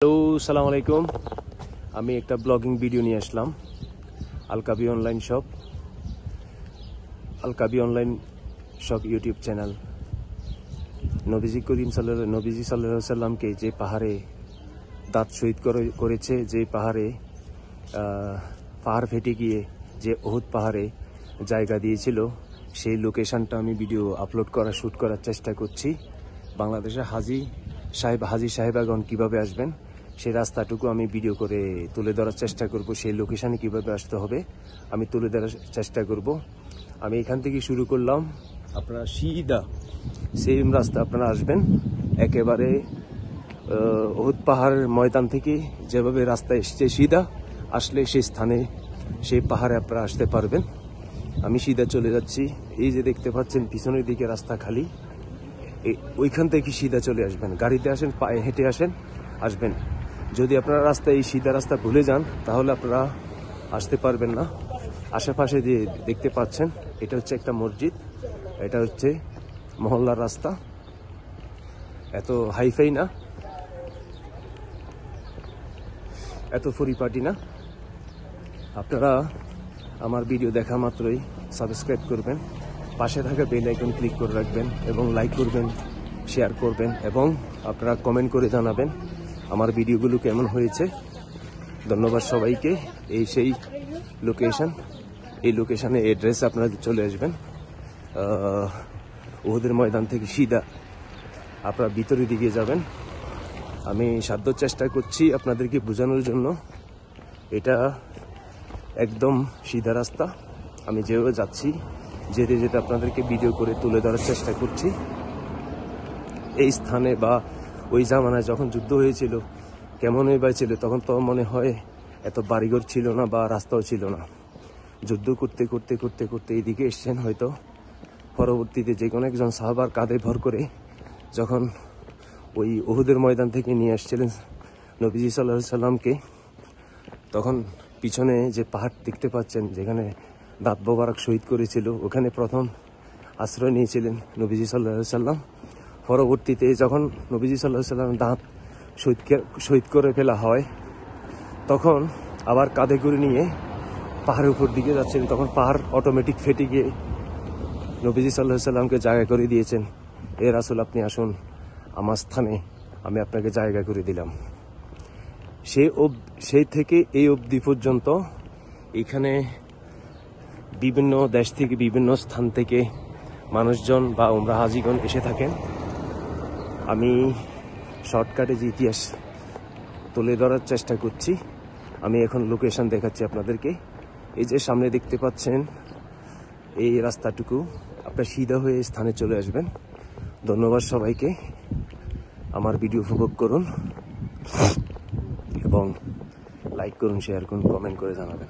Hello, সালাম আলাইকুম। আমি একটা ব্লগিং ভিডিও নিয়ে আসলাম। Alkabi online shop, Alkabi online shop YouTube channel. নবীজি সাল্লাল্লাহু আলাইহি সাল্লামকে যে পাহাড়ে দাঁত শহীদ করেছে, যে পাহাড়ে পাহাড় ফেটে গিয়ে যে উহুদ পাহাড়ে জায়গা দিয়েছিল, সেই লোকেশনটা আমি ভিডিও শ্যুট করার চেষ্টা করছি। বাংলাদেশের হাজি সাহেবাগণ কিভাবে আসবেন সেই রাস্তাটুকু আমি ভিডিও করে তুলে ধরার চেষ্টা করব। সেই লোকেশানে কিভাবে আসতে হবে আমি তুলে ধরার চেষ্টা করব। আমি এখান থেকে শুরু করলাম, আপনারা সিধা সেম রাস্তা আপনারা আসবেন একেবারে উহুদ পাহাড়ের ময়দান থেকে যেভাবে রাস্তা এসছে, সিধা আসলে সেই স্থানে সেই পাহাড়ে আপনারা আসতে পারবেন। আমি সিধা চলে যাচ্ছি। এই যে দেখতে পাচ্ছেন পিছনের দিকে রাস্তা খালি, ওইখান থেকে সিধা চলে আসবেন। গাড়িতে আসেন, পায়ে হেঁটে আসবেন। যদি আপনারা রাস্তায় এই সিধা রাস্তা ভুলে যান তাহলে আপনারা আসতে পারবেন না। আশেপাশে যে দেখতে পাচ্ছেন এটা হচ্ছে একটা মসজিদ, এটা হচ্ছে মহল্লার রাস্তা। এত হাইফাই না, এত পরিপাটি না। আপনারা আমার ভিডিও দেখা মাত্রই সাবস্ক্রাইব করবেন, পাশে থাকা বেল আইকন ক্লিক করে রাখবেন এবং লাইক করবেন, শেয়ার করবেন এবং আপনারা কমেন্ট করে জানাবেন আমার ভিডিওগুলো কেমন হয়েছে। ধন্যবাদ সবাইকে। এই সেই লোকেশন, এই লোকেশনে অ্যাড্রেস আপনারা চলে আসবেন। উহুদের ময়দান থেকে সিধা আপনারা ভিতরের দিকে যাবেন। আমি সাধ্য চেষ্টা করছি আপনাদেরকে বোঝানোর জন্য। এটা একদম সিধা রাস্তা। আমি যেভাবে যাচ্ছি যেতে যেতে আপনাদেরকে ভিডিও করে তুলে ধরার চেষ্টা করছি। এই স্থানে বা ওই জামানায় যখন যুদ্ধ হয়েছিল, কেমন ছিল তখন তো মনে হয় এত বাড়িঘর ছিল না বা রাস্তাও ছিল না। যুদ্ধ করতে করতে করতে করতে এইদিকে এসছেন হয়তো। পরবর্তীতে যে কোনো একজন সাহাবার কাঁধে ভর করে যখন ওই উহুদের ময়দান থেকে নিয়ে আসছিলেন নবীজি সাল্লাল্লাহু আলাইহি সাল্লামকে, তখন পিছনে যে পাহাড় দেখতে পাচ্ছেন যেখানে দাঁত মোবারক শহীদ করেছিল, ওখানে প্রথম আশ্রয় নিয়েছিলেন নবীজি সাল্লাল্লাহু আলাইহি সাল্লাম। পরবর্তীতে যখন নবীজি সাল্লাল্লাহু আলাইহি সাল্লাম দাঁত শহীদ করে ফেলা হয়, তখন আবার কাঁধে করে নিয়ে পাহাড়ের উপর দিকে যাচ্ছেন। তখন পাহাড় অটোমেটিক ফেটে গিয়ে নবীজি সাল্লাল্লাহু আলাইহি সাল্লামকে জায়গা করে দিয়েছেন। এ রাসূল, আপনি আসুন আমার স্থানে, আমি আপনাকে জায়গা করে দিলাম। সেই থেকে এই অবধি পর্যন্ত এখানে বিভিন্ন দেশ থেকে, বিভিন্ন স্থান থেকে মানুষজন বা উমরা হাজিগণ এসে থাকেন। আমি শর্টকাটে যে ইতিহাস তুলে ধরার চেষ্টা করছি। আমি এখন লোকেশন দেখাচ্ছি আপনাদেরকে। এই যে সামনে দেখতে পাচ্ছেন এই রাস্তাটুকু, আপনার সিধা হয়ে স্থানে চলে আসবেন। ধন্যবাদ সবাইকে। আমার ভিডিও উপভোগ করুন এবং লাইক করুন, শেয়ার করুন, কমেন্ট করে জানাবেন।